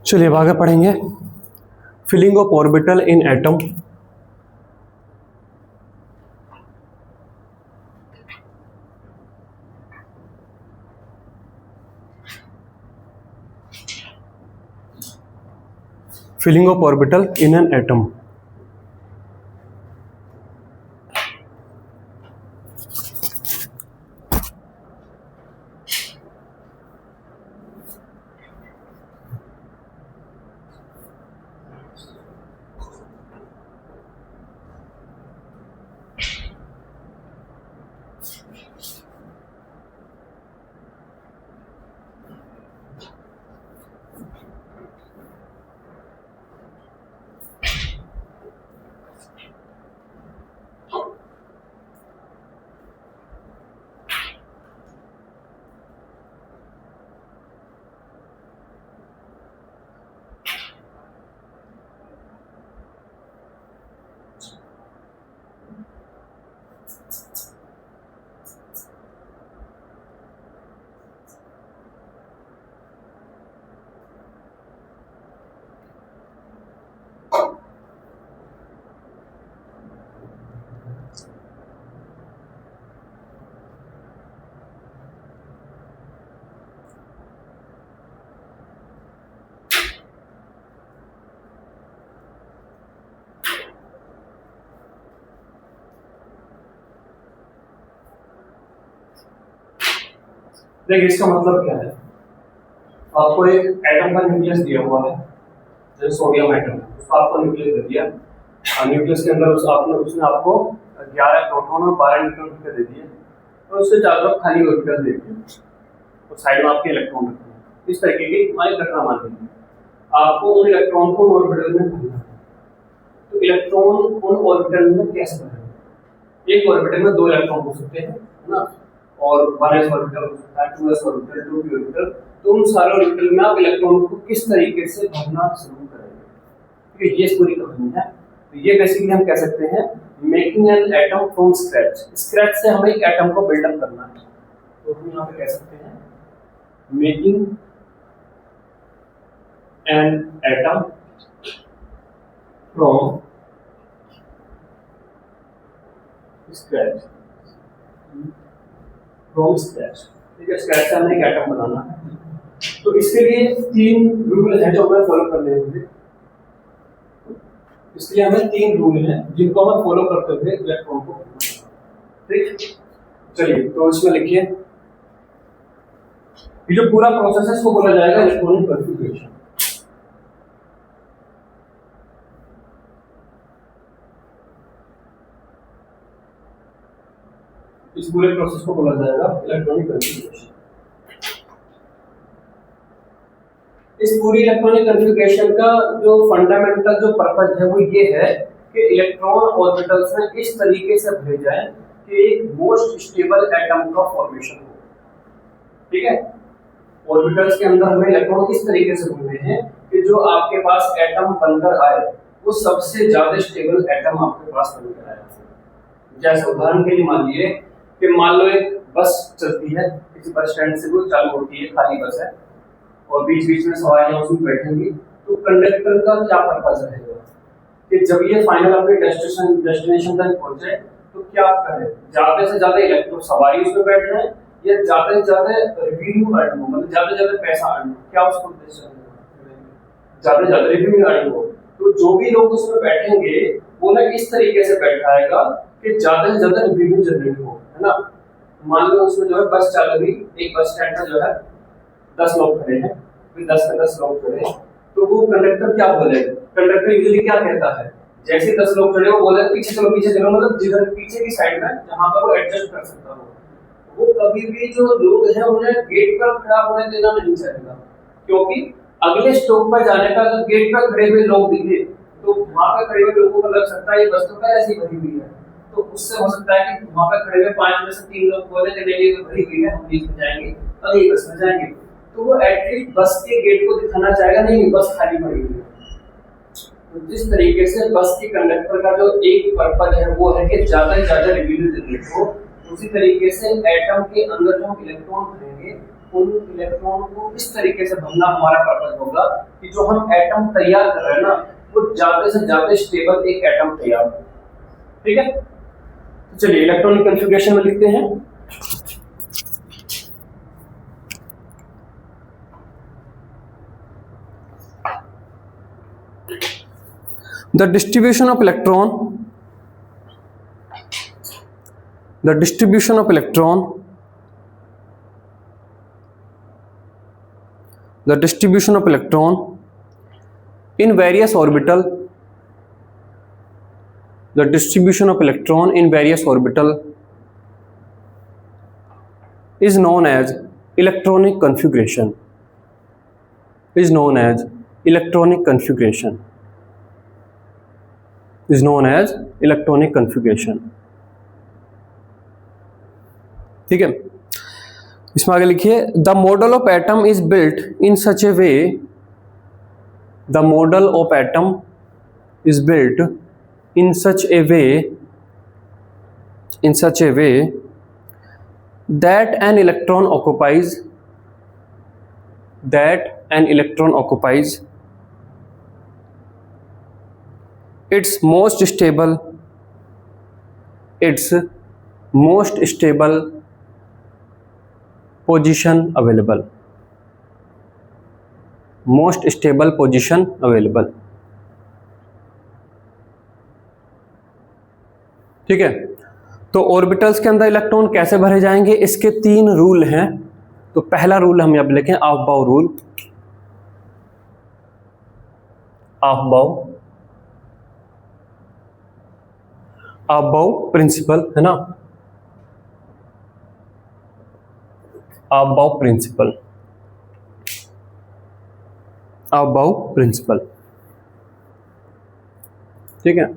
चलिए अब आगे पढ़ेंगे filling of orbital in atom. filling of orbital in an atom। देखिए इसका मतलब क्या है, आपको एक एटम का न्यूक्लियस दिया हुआ है, जैसे सोडियम एटम, उसका आपको न्यूक्लियस दे दिया। न्यूक्लियस के अंदर उसने आपको 11 प्रोटॉन और 12 न्यूट्रॉन दे दिए, और उससे चारों तरफ खाली ऑर्बिटल दे दिए, तो साइड में आपके इलेक्ट्रॉन रखते हैं। इस तरीके की हमारी घटना मान लीजिए, आपको उन इलेक्ट्रॉन को ऑर्बिटल में भरना है। तो इलेक्ट्रॉन उन ऑर्बिटल में कैसे भरेंगे? एक ऑर्बिटल में 2 इलेक्ट्रॉन हो सकते हैं, है ना, और 1s ऑर्बिटल हो सकता है, 2s ऑर्बिटल, 2p ऑर्बिटल। तो उन सारे ऑर्बिटल में आप इलेक्ट्रॉन को किस तरीके से भरना शुरू करेंगे, ठीक है, ये पूरी कहानी है। तो ये बेसिकली हम कह सकते हैं making an atom from scratch. Scratch से हमें एक एटम को बिल्डअप करना है, तो हम यहाँ पे कह सकते हैं making an atom from scratch, from scratch, ठीक है। स्क्रैच से हमें एक एटम बनाना है, तो इसके लिए 3 रूल हैं जो हमें फॉलो करने होंगे। इसलिए हमें 3 रूल हैं जिनको हमें फॉलो करते हुए इलेक्ट्रॉन को बनाना है, ठीक। चलिए तो इसमें लिखिए, ये जो पूरा प्रोसेस है इसको बोला जाएगा इलेक्ट्रॉनिक कॉन्फ़िगरेशन। इस पूरे प्रोसेस को बोला जाएगा इलेक्ट्रॉनिक कॉन्फ़िगरेशन। इस पूरी इलेक्ट्रॉनिक कॉन्फ़िगरेशन का जो फंडामेंटल जो पर्पस है वो ये है कि इलेक्ट्रॉन ऑर्बिटल्स में इस तरीके से भरे जाएं कि एक मोस्ट स्टेबल एटम का फॉर्मेशन हो, ठीक है। ऑर्बिटल्स के अंदर हमें इलेक्ट्रॉन इस तरीके से भरने हैं कि जो आपके पास एटम बनकर आए वो सबसे ज्यादा स्टेबल एटम आपके पास बनकर आए। जैसे उदाहरण के लिए मान लीजिए कि मान लो एक बस चलती है, किसी बस स्टैंड से वो चालू होती है, खाली बस है, और बीच बीच में सवारियां उसमें बैठेंगी। तो कंडक्टर का क्या पर्पस रहेगा कि जब ये फाइनल अपने डेस्टिनेशन तक पहुंचे तो क्या करे, ज्यादा से ज्यादा इलेक्ट्रॉन सवारी उसमें बैठ जाए या ज्यादा से ज्यादा रेवेन्यू अर्न हो, मतलब ज्यादा से ज्यादा पैसा अर्न हो, क्या उसको उद्देश्य है, ज्यादा से ज्यादा रेवेन्यू अर्न हो। तो जो भी लोग उसमें बैठेंगे वो ना इस तरीके से बैठाएगा कि ज्यादा से ज्यादा रेवेन्यू जनरेट हो, है ना। मान लो उसमें जो है बस चल रही, एक बस स्टैंड में जो है 10 लोग खड़े हैं, फिर 10 के 10 लोग खड़े हैं, तो वो कंडक्टर क्या बोलेगा? कंडक्टर यूजुअली क्या कहता है, जैसे 10 लोग खड़े हो बोले पीछे चलो, मतलब जिधर पीछे की साइड में जहां पर वो एडजस्ट कर सकता हो। वो कभी भी जो लोग हैं उन्हें गेट पर खड़ा होने देना नहीं चाहेगा, क्योंकि अगले स्टॉप पर जाने का अगर गेट पर खड़े हुए लोग दिखे तो वहां पर खड़े हुए लोगों को लग सकता है ये बस तो पहले ऐसी भरी हुई है। तो उससे हो सकता है कि वहां पर खड़े हुए 5 में से 3 लोग बोले कि नहीं ये भरी हुई है, हम बीच में जाएंगे, अगली बस में जाएंगे। तो वो एटलीस्ट बस के गेट को दिखाना चाहेगा, नहीं बस खाली पड़ी हुई है। तो जिस तरीके से बस के कंडक्टर का जो एक पर्पस है वो है कि ज्यादा से ज्यादा रेवेन्यू जनरेट हो, उसी तरीके से एटम के अंदर जो हम इलेक्ट्रॉन भरेंगे उन इलेक्ट्रॉन को इस तरीके से भरना हमारा पर्पस होगा कि जो हम एटम तैयार कर रहे हैं ना वो ज्यादा से ज्यादा स्टेबल एक एटम तैयार हो। ठीक है, तो चलिए इलेक्ट्रॉनिक कॉन्फ़िगरेशन में लिखते हैं। The distribution of electron, the distribution of electron, the distribution of electron in various orbital, the distribution of electron in various orbital is known as electronic configuration, is known as electronic configuration, is known as electronic configuration। ठीक है, इसमें आगे लिखिए the model of atom is built in such A way, the model of atom is built in such A way, in such A way that an electron occupies, that an electron occupies its most stable, its most stable position available, most stable position available। ठीक है, तो orbitals के अंदर electron कैसे भरे जाएंगे, इसके 3 rule हैं। तो पहला रूल हम अब लिखें ऑफ-बाउ रूल, ऑफ-बाउ, ऑफ-बाउ प्रिंसिपल है ना, ऑफ-बाउ प्रिंसिपल, ऑफ-बाउ प्रिंसिपल। ठीक है,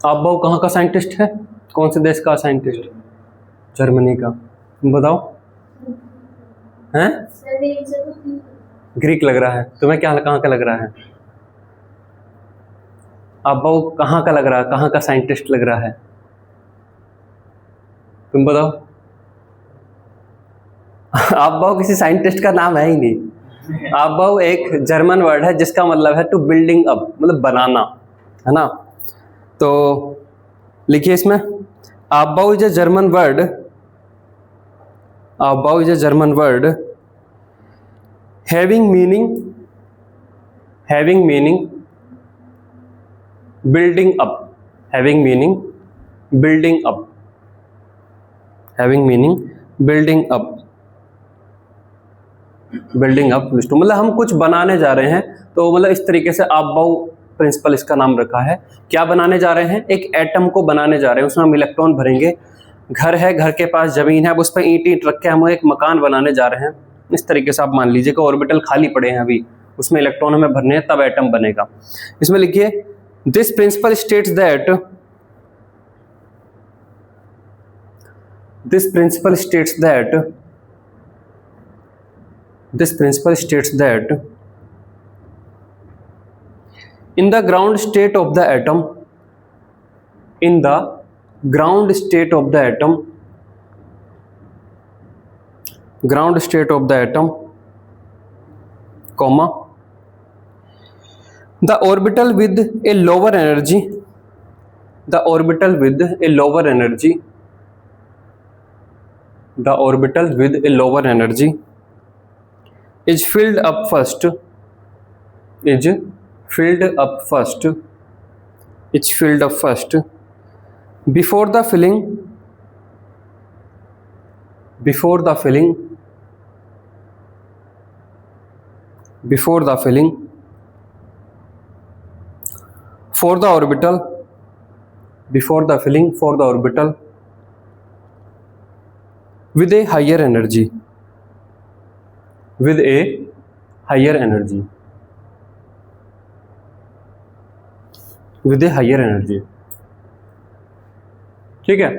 ऑफ-बाउ कहाँ का साइंटिस्ट है, कौन से देश का साइंटिस्ट, जर्मनी का, तुम बताओ हैं? ग्रीक लग रहा है तुम्हें, क्या कहाँ का लग रहा है? ऑफ-बाउ कहाँ का लग रहा है, कहाँ का साइंटिस्ट लग रहा है, तुम बताओ। ऑफ-बाउ किसी साइंटिस्ट का नाम है ही नहीं। ऑफ-बाउ एक जर्मन वर्ड है जिसका मतलब है टू बिल्डिंग अप, मतलब बनाना, है ना। तो लिखिए इसमें aufbau is a German word, aufbau is a German word having meaning, having meaning building up, having meaning building up, having meaning building up, building up, मतलब हम कुछ बनाने जा रहे हैं। तो मतलब इस तरीके से ऑफ-बाउ प्रिंसिपल इसका नाम रखा है। क्या बनाने जा रहे हैं, एक एटम को बनाने जा रहे हैं, उसमें हम इलेक्ट्रॉन भरेंगे। घर है, घर के पास जमीन है, उस पर ईंट ईंट रख के हम एक मकान बनाने जा रहे हैं। इस तरीके से आप मान लीजिए कि ऑर्बिटल खाली पड़े हैं अभी, उसमें इलेक्ट्रॉन हमें भरने हैं, तब एटम बनेगा। इसमें लिखिए this principle states that, this principle states that, this principle states that in the ground state of the atom, in the ground state of the atom, ground state of the atom, comma, the orbital with a lower energy, the orbital with a lower energy, the orbital with a lower energy is filled up first, is filled up first, it's filled up first before the filling, before the filling, before the filling for the orbital, before the filling for the orbital with a higher energy, with a higher energy, with a higher energy। ठीक है,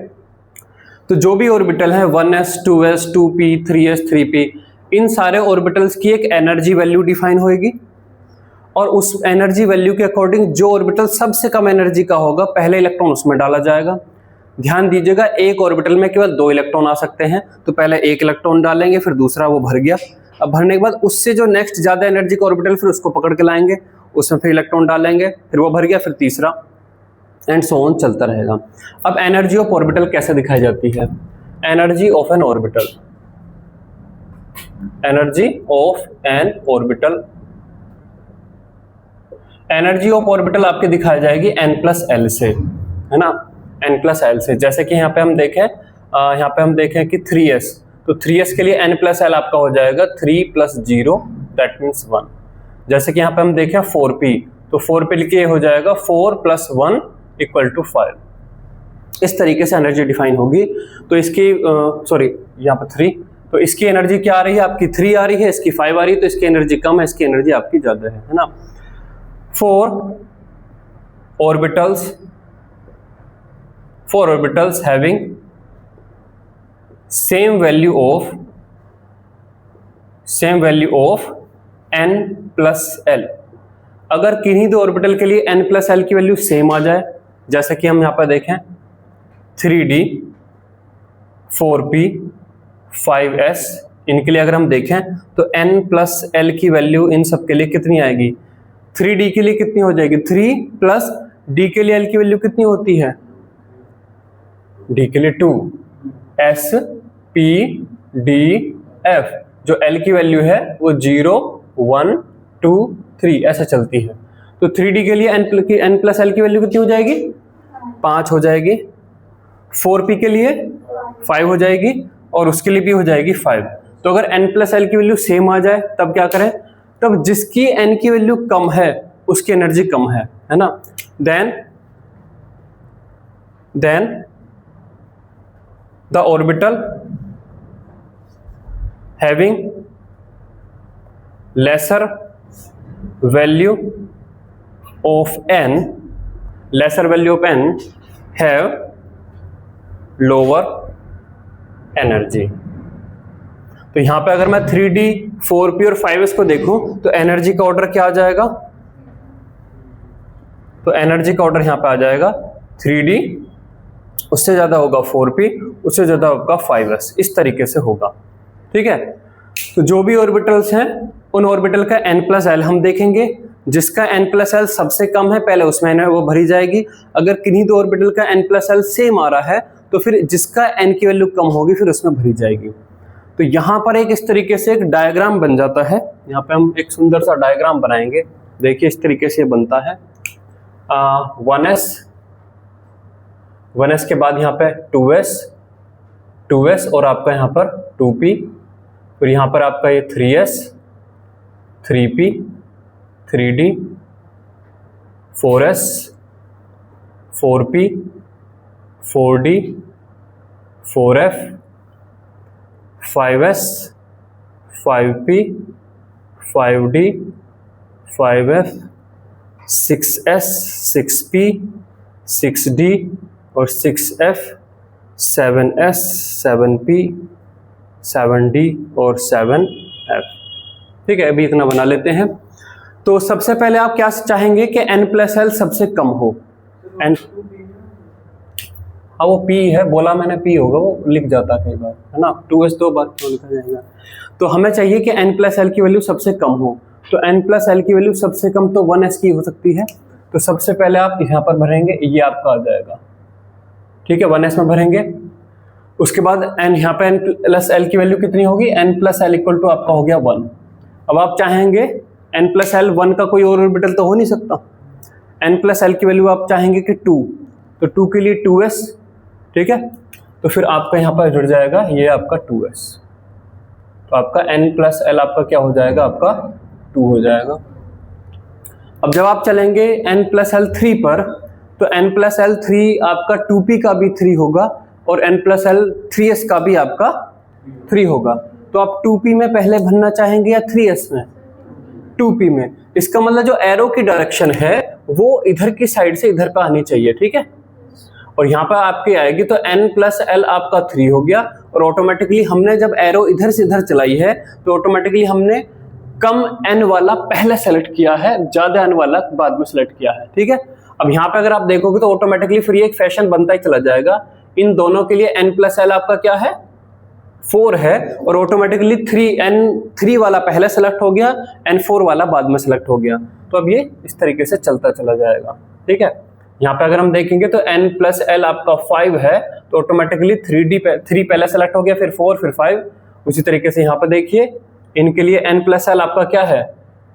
तो जो भी orbital है 1s 2s 2p 3s 3p, इन सारे orbitals की एक energy value define होगी और उस एनर्जी वैल्यू के अकॉर्डिंग जो ऑर्बिटल सबसे कम एनर्जी का होगा पहले इलेक्ट्रॉन उसमें डाला जाएगा, ध्यान दीजिएगा एक ऑर्बिटल में केवल 2 इलेक्ट्रॉन आ सकते हैं, तो पहले एक इलेक्ट्रॉन डालेंगे, फिर दूसरा वो भर गया। अब भरने के बाद उससे जो नेक्स्ट ज्यादा एनर्जी का ऑर्बिटल फिर उसको पकड़ के लाएंगे, उसमें फिर इलेक्ट्रॉन डालेंगे, फिर वो भर गया, फिर तीसरा, एंड सो ऑन चलता रहेगा। अब एनर्जी ऑफ ऑर्बिटल कैसे दिखाई जाती है? Energy of N orbital, energy of N orbital, energy of orbital आपकी दिखाई जाएगी n+l से, है ना, n+l से। जैसे कि यहाँ पे हम देखें कि 3s, तो 3s के लिए n+l आपका हो जाएगा 3 + 0 दैट मीन्स 1। जैसे कि यहाँ पे हम देखें 4p, तो 4p लिखिए हो जाएगा 4 + 1 = 5। इस तरीके से एनर्जी डिफाइन होगी। तो इसकी यहाँ पे 3, तो इसकी एनर्जी क्या आ रही है आपकी 3 आ रही है, इसकी 5 आ रही है, तो इसकी एनर्जी कम है, इसकी एनर्जी आपकी ज्यादा है ना। 4 orbitals having same value of n+l। अगर किन्हीं दो ऑर्बिटल के लिए n+l की वैल्यू सेम आ जाए, जैसे कि हम यहाँ पर देखें 3d 4p 5s, इनके लिए अगर हम देखें तो n+l की वैल्यू इन सब के लिए कितनी आएगी? 3d के लिए कितनी हो जाएगी? 3 + d के लिए l की वैल्यू कितनी होती है? d के लिए 2, s p d f, जो l की वैल्यू है वो 0 1 2 3 ऐसे चलती है। तो 3d के लिए n+l की वैल्यू कितनी हो जाएगी? 5 हो जाएगी। 4p के लिए 5 हो जाएगी, और उसके लिए भी हो जाएगी 5। तो अगर n+l की वैल्यू सेम आ जाए तब क्या करें? तब जिसकी n की वैल्यू कम है उसकी एनर्जी कम है ना। Then the orbital having lesser value of n have lower energy. तो यहां पे अगर मैं 3d 4p और 5s को देखूं तो एनर्जी का ऑर्डर क्या आ जाएगा? तो एनर्जी का ऑर्डर यहां पे आ जाएगा 3d, उससे ज्यादा होगा 4p, उससे ज्यादा होगा 5s, इस तरीके से होगा। ठीक है, तो जो भी ऑर्बिटल्स हैं उन ऑर्बिटल का n+l हम देखेंगे, जिसका n+l सबसे कम है पहले उसमें वो भरी जाएगी। अगर किन्हीं दो ऑर्बिटल का n+l सेम आ रहा है तो फिर जिसका n की वैल्यू कम होगी फिर उसमें भरी जाएगी। तो यहाँ पर एक इस तरीके से एक डायग्राम बन जाता है। यहाँ पे हम एक सुंदर सा डायग्राम बनाएंगे, देखिए इस तरीके से बनता है। 1s के बाद यहाँ पे 2s और आपका यहाँ पर 2p, फिर यहाँ पर आपका ये 3s 3p 3d 4s 4p 4d 4f 5s 5p 5d 5f 6s 6p 6d और 6f 7s 7p 7d और 7f। ठीक है, अभी इतना बना लेते हैं। तो सबसे पहले आप क्या चाहेंगे कि n+l सबसे कम हो। हाँ वो p है, बोला मैंने p होगा, वो लिख जाता है कई बार, है ना। 2s 2 बार क्यों लिखा जाएगा? तो हमें चाहिए कि n+l की वैल्यू सबसे कम हो। तो n+l की वैल्यू सबसे कम तो 1s की हो सकती है। तो सबसे पहले आप यहाँ पर भरेंगे, ये आपका आ जाएगा। ठीक है, 1s में भरेंगे। उसके बाद यहाँ पे n+l की वैल्यू कितनी होगी? n+l = आपका हो गया 1। अब आप चाहेंगे n+l 1 का कोई और ऑर्बिटल तो हो नहीं सकता। n+l की वैल्यू आप चाहेंगे कि 2, तो 2 के लिए 2s। ठीक है, तो फिर आपका यहाँ पर जुड़ जाएगा ये आपका 2s। तो आपका n+l आपका क्या हो जाएगा? आपका 2 हो जाएगा। अब जब आप चलेंगे n+l 3 पर, तो n+l 3 आपका 2p का भी 3 होगा और n+l 3s का भी आपका 3 होगा। तो आप 2p में पहले भरना चाहेंगे या 3s में? 2p में। इसका मतलब जो एरो की डायरेक्शन है वो इधर की साइड से इधर पे आनी चाहिए। ठीक है, और यहाँ पर आपकी आएगी तो n+l आपका 3 हो गया, और ऑटोमेटिकली हमने जब एरो इधर से इधर चलाई है तो ऑटोमेटिकली हमने कम n वाला पहले सेलेक्ट किया है, ज्यादा n वाला बाद में सेलेक्ट किया है। ठीक है, अब यहाँ पे अगर आप देखोगे तो ऑटोमेटिकली फिर ये एक फैशन बनता ही चला जाएगा इन दोनों के लिए n+l आपका क्या है 4 है, और ऑटोमेटिकली 3 वाला पहले सेलेक्ट हो गया, n4 वाला बाद में सेलेक्ट हो गया। तो अब ये इस तरीके से चलता चला जाएगा। ठीक है, यहाँ पे अगर हम देखेंगे तो n+l आपका 5 है, तो ऑटोमेटिकली 3 पहले सेलेक्ट हो गया, फिर 4, फिर 5। उसी तरीके से यहाँ पे देखिए इनके लिए n+l आपका क्या है,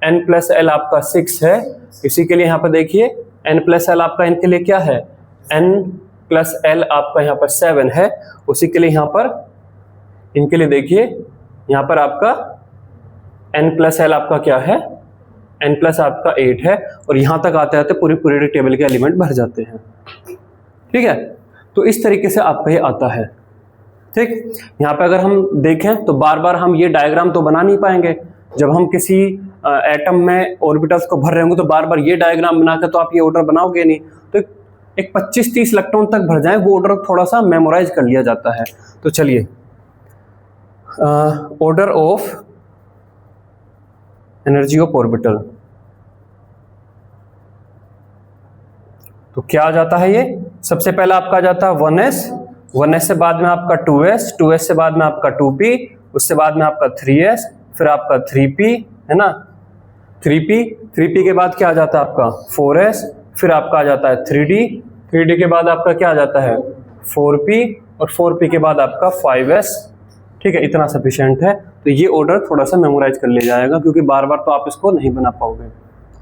n+l आपका 6 है। इसी के लिए यहाँ पे देखिए n+l आपका इनके लिए क्या है, n+l आपका यहाँ पर 7 है। उसी के लिए यहाँ पर इनके लिए देखिए यहाँ पर आपका n+l आपका क्या है, n+ आपका 8 है, और यहाँ तक आते आते पूरी टेबल के एलिमेंट भर जाते हैं। ठीक है, तो इस तरीके से आपका ये आता है। ठीक, यहाँ पे अगर हम देखें तो बार बार हम ये डायग्राम तो बना नहीं पाएंगे। जब हम किसी एटम में ऑर्बिटल्स को भर रहे होंगे तो बार बार ये डायग्राम बनाकर तो आप ये ऑर्डर बनाओगे नहीं। तो एक 25-30 इलेक्ट्रॉन तक भर जाए वो ऑर्डर थोड़ा सा मेमोराइज कर लिया जाता है। तो चलिए, order of energy of orbital, तो क्या आ जाता है ये, सबसे पहला आपका आ जाता है 1s, 1s से बाद में आपका 2s, 2s से बाद में आपका 2p, उससे बाद में आपका 3s, फिर आपका 3p, है ना, 3p, 3p के बाद क्या आ जाता है आपका 4s, फिर आपका आ जाता है 3d, 3d के बाद आपका क्या आ जाता है 4p, और 4p के बाद आपका 5s। ठीक है, इतना सफिशिएंट है। तो ये ऑर्डर थोड़ा सा मेमोराइज कर लिया जाएगा, क्योंकि बार बार तो आप इसको नहीं बना पाओगे।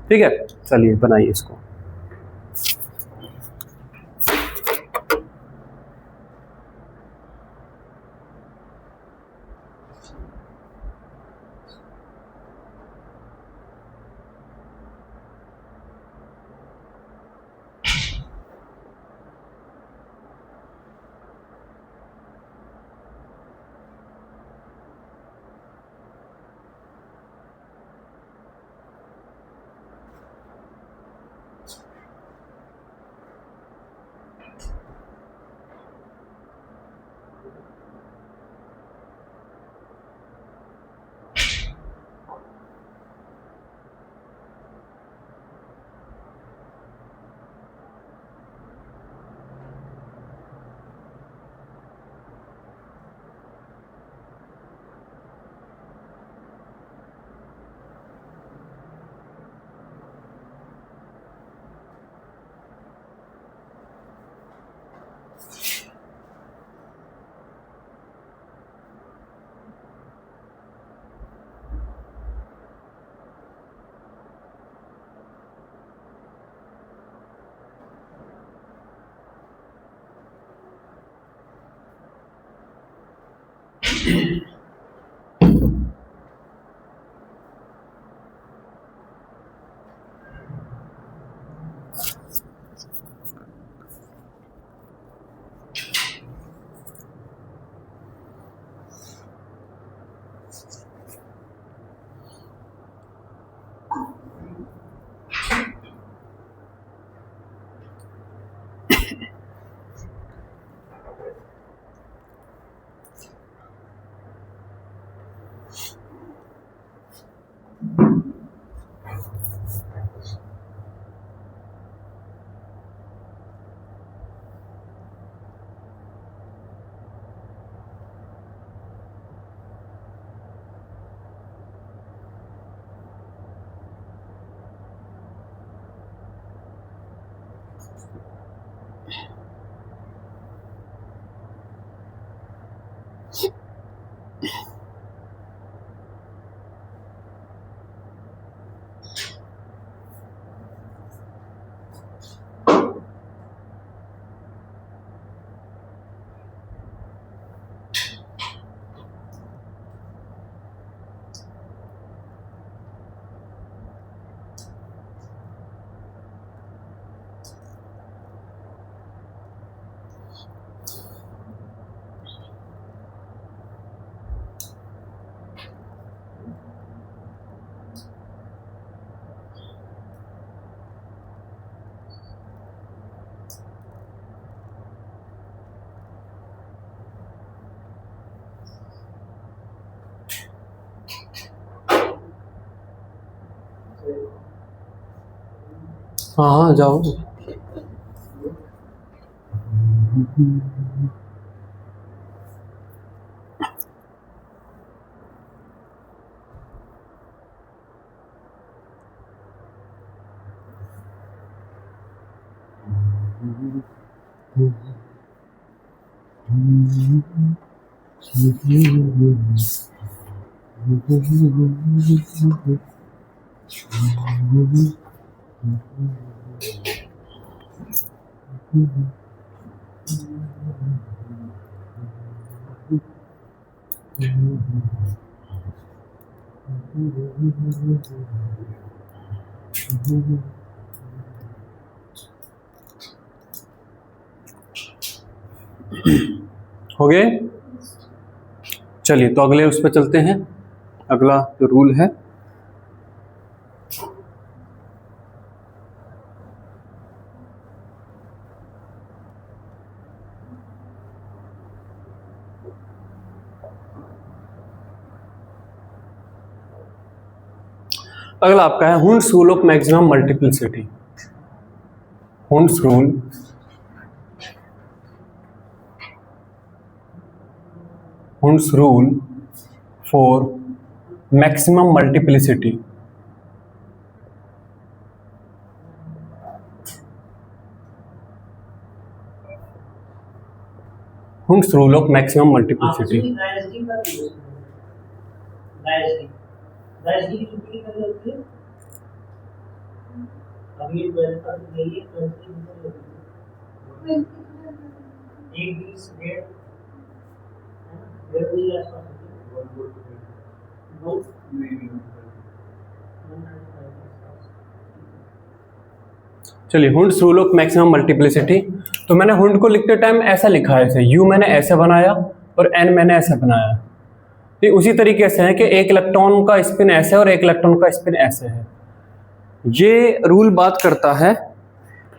ठीक है, चलिए बनाइए इसको। हाँ हाँ जाओ। हो गए? चलिए तो अगले उस पर चलते हैं। अगला जो रूल है, अगला आपका है Hund's rule of maximum multiplicity. Hund's rule for maximum multiplicity. Hund's rule of maximum multiplicity. चलिए Hund's rule of maximum multiplicity. तो मैंने हुंड को लिखते टाइम ऐसा लिखा है, ऐसे यू मैंने ऐसे बनाया और एन मैंने ऐसे बनाया। तो उसी तरीके से है कि एक इलेक्ट्रॉन का स्पिन ऐसे और एक इलेक्ट्रॉन का स्पिन ऐसे है। ये रूल बात करता है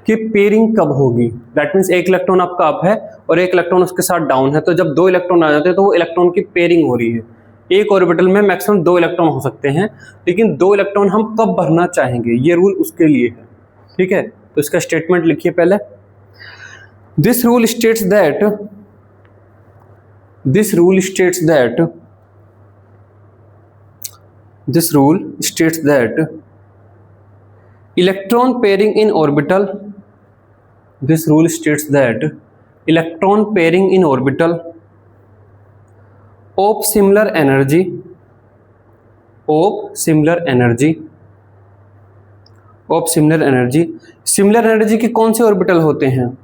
कि पेयरिंग कब होगी। दैट मीन्स एक इलेक्ट्रॉन आपका अप है और एक इलेक्ट्रॉन उसके साथ डाउन है, तो जब दो इलेक्ट्रॉन आ जाते हैं तो वो इलेक्ट्रॉन की पेयरिंग हो रही है। एक ऑर्बिटल में मैक्सिमम 2 इलेक्ट्रॉन हो सकते हैं, लेकिन 2 इलेक्ट्रॉन हम कब भरना चाहेंगे, ये रूल उसके लिए है। ठीक है, तो इसका स्टेटमेंट लिखिए पहले। This rule states that electron pairing in orbital of similar energy similar energy के कौन से ऑर्बिटल होते हैं?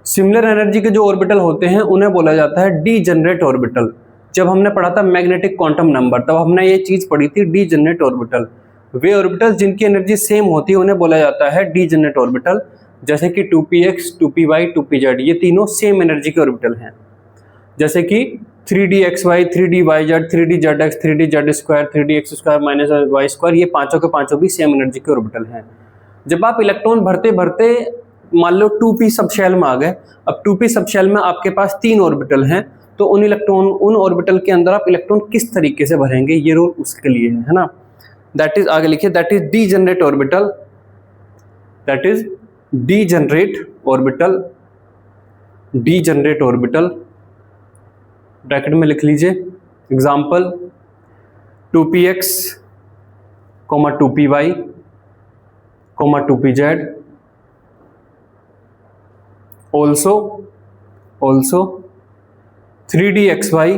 सिमिलर एनर्जी के जो ऑर्बिटल होते हैं उन्हें बोला जाता है डीजेनरेट ऑर्बिटल। जब हमने पढ़ा था मैग्नेटिक क्वांटम नंबर, तब हमने ये चीज पढ़ी थी डीजेनरेट ऑर्बिटल। वे ऑर्बिटल जिनकी एनर्जी सेम होती है उन्हें बोला जाता है डीजेनरेट ऑर्बिटल, जैसे कि 2px, 2py, 2pz, ये तीनों सेम एनर्जी के ऑर्बिटल हैं। जैसे कि 3dxy, 3dyz, 3dzx, 3dz2, 3dx2 minus y2, ये पांचों के पांचों भी सेम एनर्जी के ऑर्बिटल हैं। जब आप इलेक्ट्रॉन भरते भरते मान लो 2p सब शेल में आ गए, अब 2p सब शेल में आपके पास 3 ऑर्बिटल हैं, तो उन ऑर्बिटल के अंदर आप इलेक्ट्रॉन किस तरीके से भरेंगे, ये रूल उसके लिए है ना। दैट इज, आगे लिखिए, that is degenerate orbital, bracket में लिख लीजिए। Example 2px, 2py, 2pz, also 3dxy,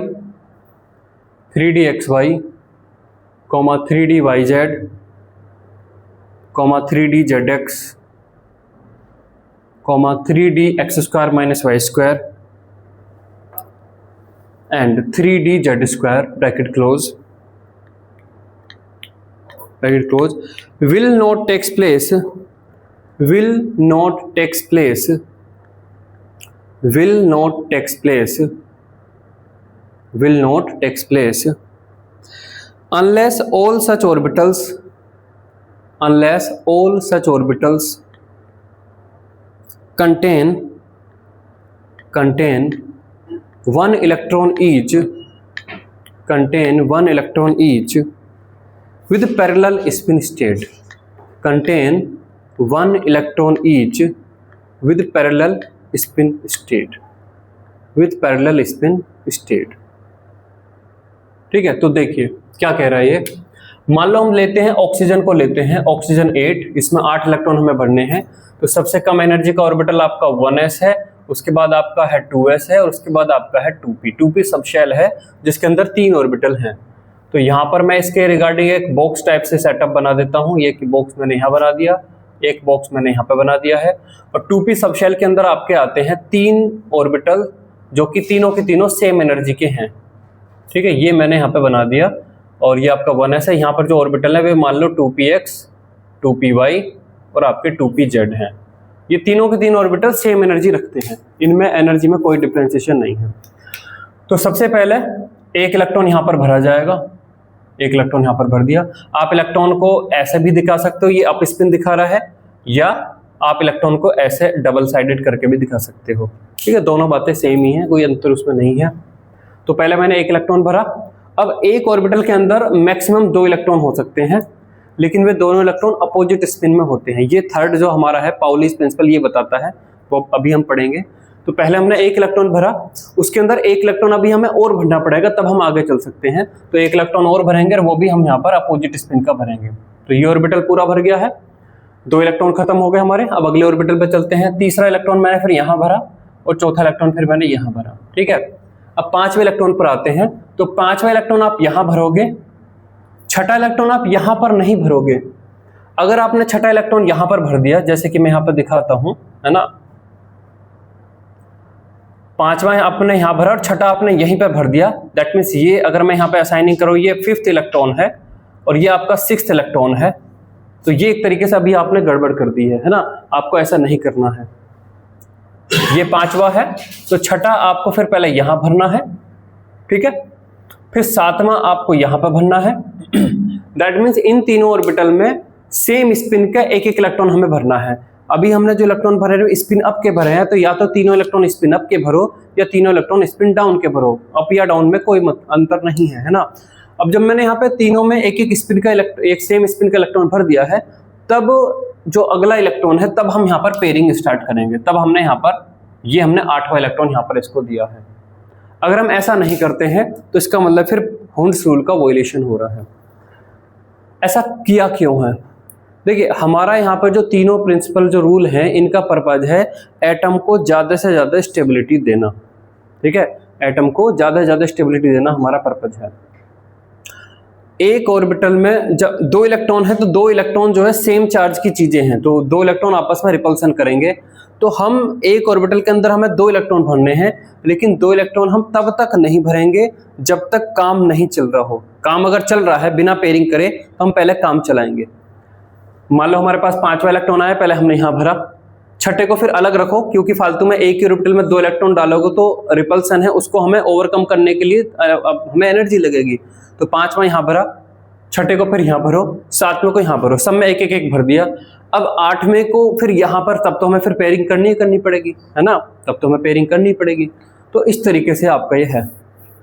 3dyz, 3dzx, 3dx2 minus y2 and 3dz2, bracket close, will not takes place unless all such orbitals contain one electron each with parallel spin state. ठीक है, तो देखिए क्या कह रहा है ये। मान लो हम लेते हैं ऑक्सीजन को, लेते हैं ऑक्सीजन 8, इसमें 8 इलेक्ट्रॉन हमें भरने हैं। तो सबसे कम एनर्जी का ऑर्बिटल आपका 1s है, उसके बाद आपका है 2s है, और उसके बाद आपका है 2p। 2p सब शेल है जिसके अंदर 3 ऑर्बिटल हैं। तो यहाँ पर मैं इसके रिगार्डिंग एक बॉक्स टाइप से सेटअप बना देता हूँ। ये कि बॉक्स मैंने यहाँ बना दिया, एक बॉक्स मैंने यहाँ पे बना दिया है। और 2p सब शेल के अंदर आपके आते हैं 3 ऑर्बिटल जो कि तीनों के तीनों सेम एनर्जी के हैं। ठीक है, ये मैंने यहाँ पे बना दिया। और ये आपका 1s है। यहाँ पर जो ऑर्बिटल है वे मान लो 2px, 2py और आपके 2pz हैं। ये तीनों के तीन ऑर्बिटल सेम एनर्जी रखते हैं, इनमें एनर्जी में कोई डिफरेंशिएशन नहीं है। तो सबसे पहले एक इलेक्ट्रॉन यहाँ पर भरा जाएगा, एक इलेक्ट्रॉन यहाँ पर भर दिया। आप इलेक्ट्रॉन को ऐसे भी दिखा सकते हो, ये अप स्पिन दिखा रहा है, या आप इलेक्ट्रॉन को ऐसे डबल साइडेड करके भी दिखा सकते हो। ठीक है, दोनों बातें सेम ही हैं, कोई अंतर उसमें नहीं है। तो पहले मैंने एक इलेक्ट्रॉन भरा। अब एक ऑर्बिटल के अंदर मैक्सिमम 2 इलेक्ट्रॉन हो सकते हैं, लेकिन वे दोनों इलेक्ट्रॉन अपोजिट स्पिन में होते हैं। ये थर्ड जो हमारा है पाउलीज प्रिंसिपल ये बताता है, वो अभी हम पढ़ेंगे। तो पहले हमने एक इलेक्ट्रॉन भरा, उसके अंदर एक इलेक्ट्रॉन अभी हमें और भरना पड़ेगा, तब हम आगे चल सकते हैं। तो एक इलेक्ट्रॉन और भरेंगे और वो भी हम यहाँ पर अपोजिट स्पिन का भरेंगे। तो ये ऑर्बिटल पूरा भर गया है, 2 इलेक्ट्रॉन खत्म हो गए हमारे। अब अगले ऑर्बिटल पे चलते हैं। तीसरा इलेक्ट्रॉन मैंने फिर यहाँ भरा और चौथा इलेक्ट्रॉन फिर मैंने यहाँ भरा। ठीक है, अब 5वें इलेक्ट्रॉन पर आते हैं। तो 5वां इलेक्ट्रॉन आप यहाँ भरोगे, 6ठा इलेक्ट्रॉन आप यहाँ पर नहीं भरोगे। अगर आपने 6ठा इलेक्ट्रॉन यहाँ पर भर दिया, जैसे कि मैं यहाँ पर दिखाता हूं, है ना, 5वां आपने यहाँ भरा और 6ठा आपने यहीं पे भर दिया। दैट मीन्स ये अगर मैं यहाँ पे असाइनिंग करूँ, ये 5th इलेक्ट्रॉन है और ये आपका 6th इलेक्ट्रॉन है। तो ये एक तरीके से अभी आपने गड़बड़ कर दी है ना, आपको ऐसा नहीं करना है। ये 5वां है, तो 6ठा आपको फिर पहले यहां भरना है। ठीक है, फिर 7वां आपको यहां पर भरना है। दैट मीन्स इन तीनों ऑर्बिटल में सेम स्पिन का एक एक इलेक्ट्रॉन हमें भरना है। अभी हमने जो इलेक्ट्रॉन भरे हैं स्पिन अप के भरे हैं, तो या तो तीनों इलेक्ट्रॉन स्पिन अप के भरो या तीनों इलेक्ट्रॉन स्पिन डाउन के भरो। अप या डाउन में कोई अंतर नहीं है, है ना। अब जब मैंने यहाँ पे तीनों में एक एक स्पिन का एक सेम स्पिन का इलेक्ट्रॉन भर दिया है, तब जो अगला इलेक्ट्रॉन है तब हम यहाँ पर पेयरिंग स्टार्ट करेंगे। तब हमने यहाँ पर ये हमने 8वां इलेक्ट्रॉन यहाँ पर इसको दिया है। अगर हम ऐसा नहीं करते हैं तो इसका मतलब फिर हुंड्स रूल का वॉयलेशन हो रहा है। ऐसा किया क्यों है? देखिए, हमारा यहाँ पर जो तीनों प्रिंसिपल जो रूल हैं, इनका पर्पज है एटम को ज़्यादा से ज़्यादा स्टेबिलिटी देना। ठीक है, एटम को ज़्यादा से ज़्यादा स्टेबिलिटी देना हमारा पर्पज है। एक ऑर्बिटल में जब 2 इलेक्ट्रॉन है, तो 2 इलेक्ट्रॉन जो है सेम चार्ज की चीजें हैं, तो 2 इलेक्ट्रॉन आपस में रिपल्सन करेंगे। तो हम एक ऑर्बिटल के अंदर हमें 2 इलेक्ट्रॉन भरने हैं, लेकिन 2 इलेक्ट्रॉन हम तब तक नहीं भरेंगे जब तक काम नहीं चल रहा हो। काम अगर चल रहा है बिना पेयरिंग करे तो हम पहले काम चलाएंगे। मान लो हमारे पास 5वां इलेक्ट्रॉन आया, पहले हमने यहाँ भरा, 6ठे को फिर अलग रखो, क्योंकि फालतू में एक ही ऑर्बिटल में 2 इलेक्ट्रॉन डालोगे तो रिपल्सन है, उसको हमें ओवरकम करने के लिए हमें एनर्जी लगेगी। तो 5वां यहाँ भरा, 6ठे को फिर यहाँ भरो, 7वें को यहाँ भरो, सब में एक एक एक भर दिया। अब 8वें को फिर यहाँ पर, तब तो हमें फिर पेयरिंग करनी पड़ेगी, है ना, तब तो हमें पेयरिंग करनी पड़ेगी। तो इस तरीके से आपका ये है।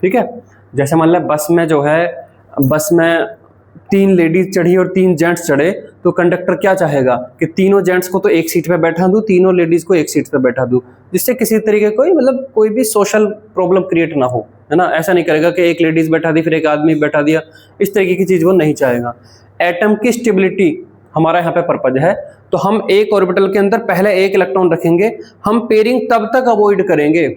ठीक है, जैसे मान लें बस में जो है, बस में 3 लेडीज चढ़ी और 3 जेंट्स चढ़े, तो कंडक्टर क्या चाहेगा कि तीनों जेंट्स को तो एक सीट पे बैठा दूं, तीनों लेडीज को एक सीट पे बैठा दूं, जिससे किसी तरीके कोई भी सोशल प्रॉब्लम क्रिएट ना हो, है ना। ऐसा नहीं करेगा कि एक लेडीज बैठा दी फिर एक आदमी बैठा दिया, इस तरीके की चीज वो नहीं चाहेगा। एटम की स्टेबिलिटी हमारा यहाँ पे पर्पज है। तो हम एक ऑर्बिटल के अंदर पहले एक इलेक्ट्रॉन रखेंगे। हम पेयरिंग तब तक अवॉइड करेंगे,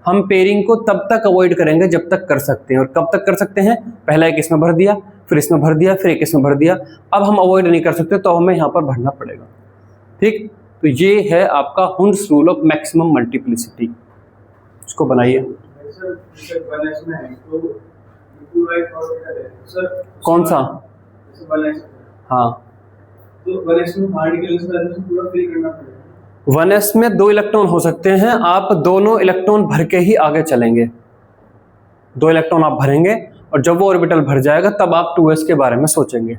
हम पेयरिंग को तब तक अवॉइड करेंगे जब तक कर सकते हैं। और कब तक कर सकते हैं? पहला एक इसमें भर दिया, फिर इसमें भर दिया, फिर एक इसमें भर दिया। अब हम अवॉइड नहीं कर सकते तो हमें यहाँ पर भरना पड़ेगा। ठीक, तो ये है आपका Hund's rule of maximum multiplicity. इसको बनाइए। कौन सा? हाँ, 1s में 2 इलेक्ट्रॉन हो सकते हैं, आप दोनों इलेक्ट्रॉन भर के ही आगे चलेंगे। 2 इलेक्ट्रॉन आप भरेंगे और जब वो ऑर्बिटल भर जाएगा तब आप 2s के बारे में सोचेंगे।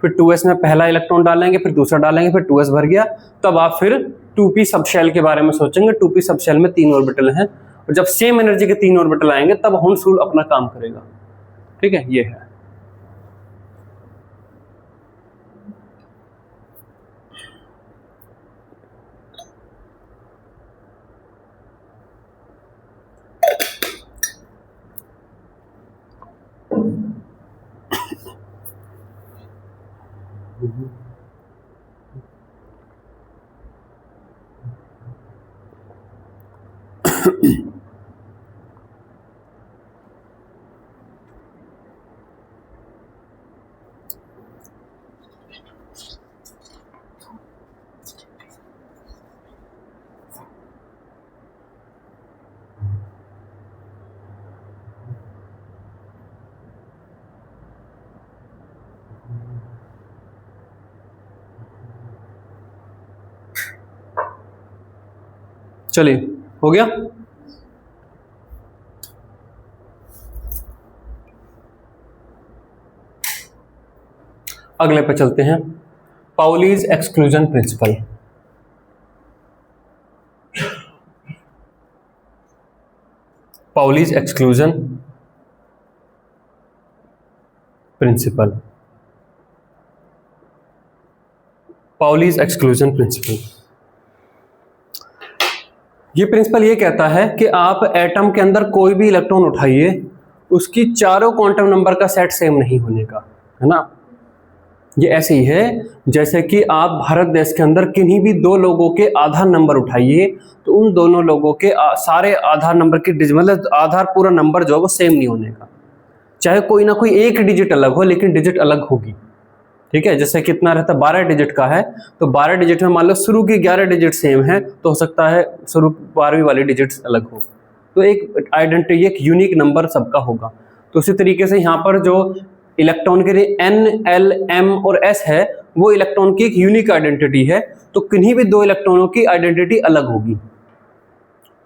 फिर 2s में पहला इलेक्ट्रॉन डालेंगे, फिर दूसरा डालेंगे, फिर 2s भर गया, तब आप फिर 2p सब शेल के बारे में सोचेंगे। 2p सब शेल में 3 ऑर्बिटल हैं, और जब सेम एनर्जी के 3 ऑर्बिटल आएंगे तब हुंड्स रूल अपना काम करेगा। ठीक है, ये है। चलिए, हो गया। अगले पे चलते हैं, Pauli's exclusion principle. Pauli's exclusion principle, Pauli's exclusion principle. ये प्रिंसिपल ये कहता है कि आप एटम के अंदर कोई भी इलेक्ट्रॉन उठाइए, उसकी चारों क्वांटम नंबर का सेट सेम नहीं होने का, है ना। ये ऐसे ही है जैसे कि आप भारत देश के अंदर किन्हीं भी दो लोगों के आधार नंबर उठाइए, तो उन दोनों लोगों के सारे आधार नंबर की मतलब आधार पूरा नंबर जो है वो सेम नहीं होने का। चाहे कोई ना कोई एक डिजिट अलग हो, लेकिन डिजिट अलग होगी, ठीक है। जैसे कितना रहता है, 12 डिजिट का है, तो 12 डिजिट में मान लो शुरू की 11 डिजिट सेम है, तो हो सकता है शुरू 12वीं वाली डिजिट अलग हो। तो एक आइडेंटिटी, एक यूनिक नंबर सबका होगा। तो उसी तरीके से यहाँ पर जो इलेक्ट्रॉन के लिए N, L, M और S है, वो इलेक्ट्रॉन की एक यूनिक आइडेंटिटी है। तो किन्हीं भी दो इलेक्ट्रॉनों की आइडेंटिटी अलग होगी,